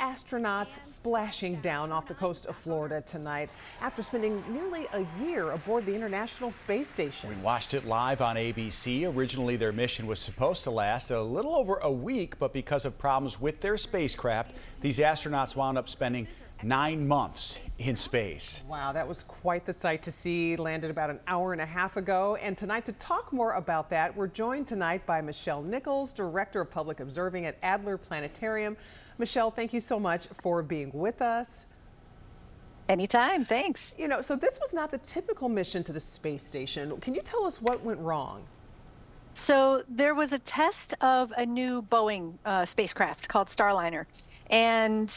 astronauts splashing down off the coast of Florida tonight after spending nearly a year aboard the International Space Station. We watched it live on ABC. Originally, their mission was supposed to last a little over a week, but because of problems with their spacecraft, these astronauts wound up spending 9 months in space. Wow, that was quite the sight to see. Landed about an hour and a half ago. And tonight, to talk more about that, we're joined tonight by Michelle Nichols, Director of Public Observing at Adler Planetarium. Michelle, thank you so much for being with us. Anytime, thanks. You know, so this was not the typical mission to the space station. Can you tell us what went wrong? So there was a test of a new Boeing spacecraft called Starliner. And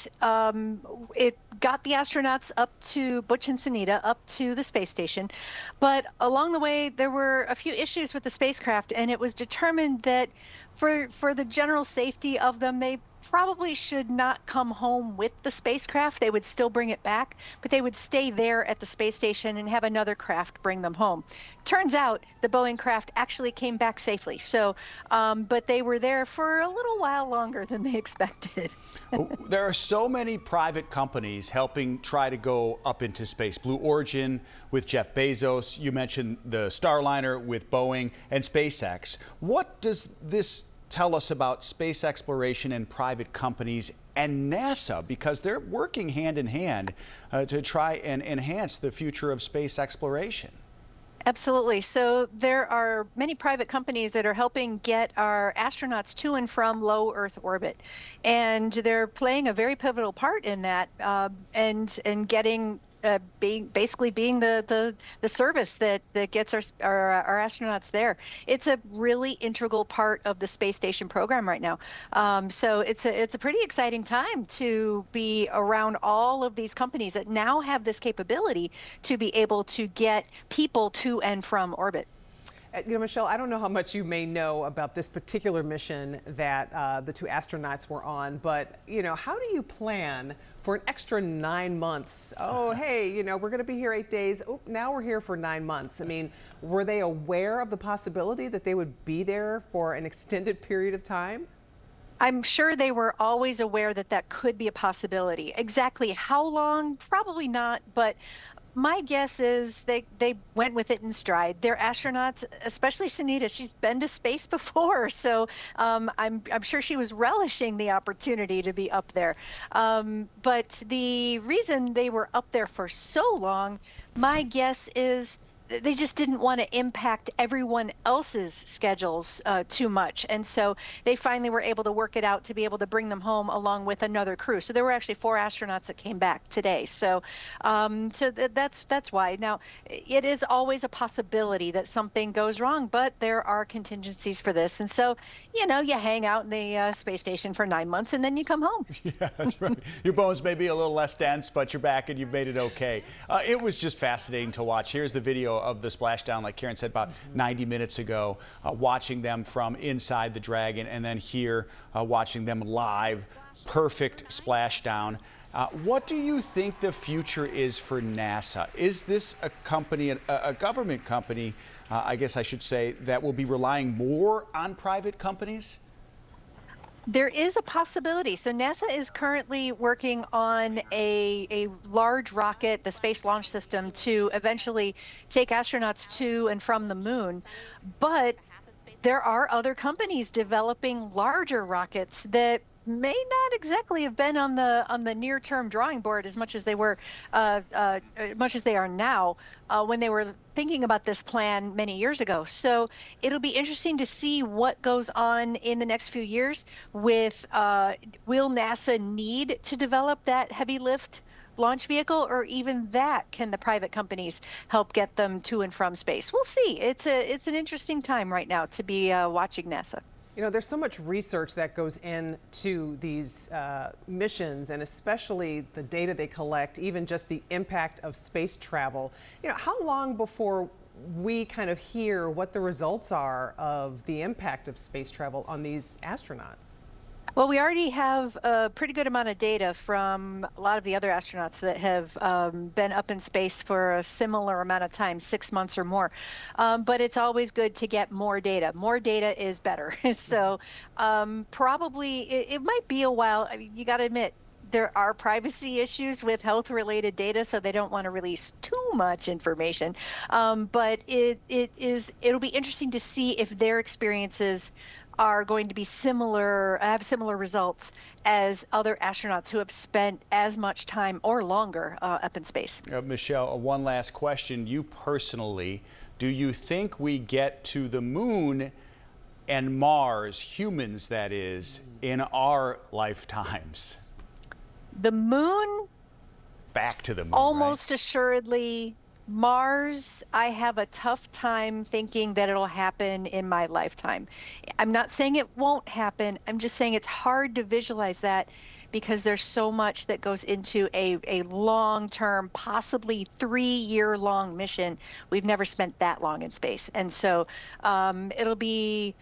it got the astronauts up to Butch and Sunita, up to the space station. But along the way, there were a few issues with the spacecraft, and it was determined that for the general safety of them, they probably should not come home with the spacecraft. They would still bring it back, but they would stay there at the space station and have another craft bring them home. Turns out the Boeing craft actually came back safely. So, but they were there for a little while longer than they expected. There are so many private companies helping try to go up into space. Blue Origin with Jeff Bezos. You mentioned the Starliner with Boeing and SpaceX. What does this tell us about space exploration and private companies and NASA, because they're working hand in hand to try and enhance the future of space exploration? Absolutely. So there are many private companies that are helping get our astronauts to and from low Earth orbit, and they're playing a very pivotal part in that, and getting being the service that gets our astronauts there. It's a really integral part of the space station program right now. So it's a pretty exciting time to be around all of these companies that now have this capability to be able to get people to and from orbit. You know, Michelle, I don't know how much you may know about this particular mission that the two astronauts were on, but, you know, how do you plan for an extra 9 months? Oh, hey, you know, we're going to be here 8 days. Oh, now we're here for 9 months. I mean, were they aware of the possibility that they would be there for an extended period of time? I'm sure they were always aware that that could be a possibility. Exactly how long? Probably not, but my guess is they went with it in stride. They're astronauts, especially Sunita. She's been to space before, so I'm sure she was relishing the opportunity to be up there. But the reason they were up there for so long, my guess is they just didn't want to impact everyone else's schedules too much. And so they finally were able to work it out to be able to bring them home along with another crew. So there were actually 4 astronauts that came back today. So that's why. Now, it is always a possibility that something goes wrong, but there are contingencies for this. And so, you know, you hang out in the space station for 9 months and then you come home. Yeah, that's right. Your bones may be a little less dense, but you're back and you've made it okay. It was just fascinating to watch. Here's the video of the splashdown, like Karen said, about 90 minutes ago, watching them from inside the Dragon, and then here watching them live. Perfect splashdown. What do you think the future is for NASA? Is this a company, a government company, I guess I should say, that will be relying more on private companies? There is a possibility. So NASA is currently working on a large rocket, the Space Launch System, to eventually take astronauts to and from the moon. But there are other companies developing larger rockets that may not exactly have been on the near-term drawing board as much as they were, much as they are now, when they were thinking about this plan many years ago. So it'll be interesting to see what goes on in the next few years with, will NASA need to develop that heavy lift launch vehicle, or even that can the private companies help get them to and from space? We'll see. It's an interesting time right now to be watching NASA. You know, there's so much research that goes into these missions, and especially the data they collect, even just the impact of space travel. You know, how long before we kind of hear what the results are of the impact of space travel on these astronauts? Well, we already have a pretty good amount of data from a lot of the other astronauts that have been up in space for a similar amount of time, 6 months or more. But it's always good to get more data. More data is better. So probably it might be a while. I mean, you got to admit, there are privacy issues with health-related data, so they don't want to release too much information. But it'll be interesting to see if their experiences are going to be similar, have similar results as other astronauts who have spent as much time or longer up in space. Michelle, one last question. You personally, do you think we get to the moon and Mars, humans that is, in our lifetimes? The moon? Back to the moon, almost right? assuredly. Mars, I have a tough time thinking that it'll happen in my lifetime. I'm not saying it won't happen. I'm just saying it's hard to visualize that because there's so much that goes into a long-term, possibly 3-year-long mission. We've never spent that long in space. And so it'll be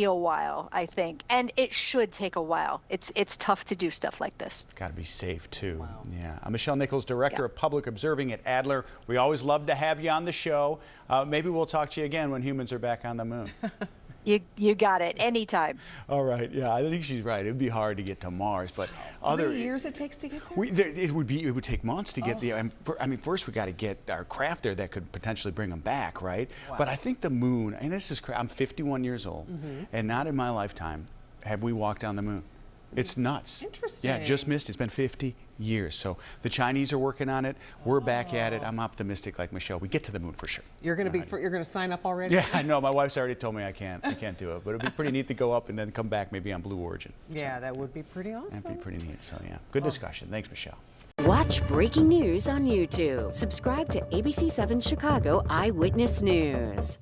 a while, I think, and it should take a while. It's tough to do stuff like this. Got to be safe too. Wow. Yeah. Michelle Nichols, Director of Public Observing at Adler. We always love to have you on the show. Maybe we'll talk to you again when humans are back on the moon. You got it. Anytime. All right. Yeah, I think she's right. It'd be hard to get to Mars, but 3 years it takes to get there. It would take months to get there. I mean, first we got to get our craft there that could potentially bring them back, right? Wow. But I think the moon. And this is I'm 51 years old, and not in my lifetime have we walked on the moon. It's nuts. Interesting. Yeah, just missed. It's been 50 years. So the Chinese are working on it. We're back at it. I'm optimistic like Michelle. We get to the moon for sure. You're going to you're going to sign up already? Yeah, I know. My wife's already told me I can't do it. But it'd be pretty neat to go up and then come back maybe on Blue Origin. Yeah, so, that would be pretty awesome. That'd be pretty neat. So yeah, good discussion. Thanks, Michelle. Watch breaking news on YouTube. Subscribe to ABC7 Chicago Eyewitness News.